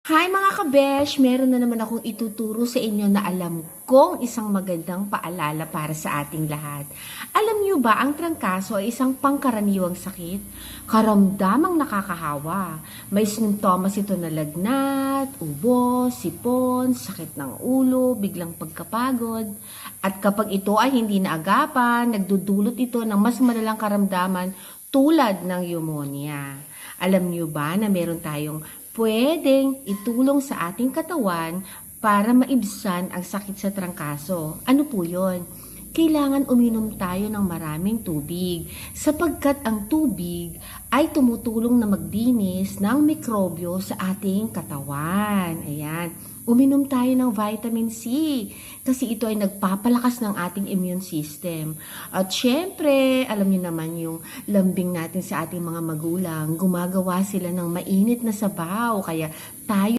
Hi mga kabesh! Meron na naman akong ituturo sa inyo na alam kong isang magandang paalala para sa ating lahat. Alam niyo ba ang trangkaso ay isang pangkaraniwang sakit? Karamdamang nakakahawa. May sintomas ito na lagnat, ubo, sipon, sakit ng ulo, biglang pagkapagod. At kapag ito ay hindi naagapan, nagdudulot ito ng mas malalang karamdaman tulad ng pneumonia. Alam niyo ba na meron tayong pwedeng itulong sa ating katawan para maibsan ang sakit sa trangkaso? Ano po yun? Kailangan uminom tayo ng maraming tubig sapagkat ang tubig ay tumutulong na magdinis ng mikrobyo sa ating katawan. Ayan. Uminom tayo ng vitamin C kasi ito ay nagpapalakas ng ating immune system. At syempre, alam niyo naman yung lambing natin sa ating mga magulang, gumagawa sila ng mainit na sabaw. Kaya tayo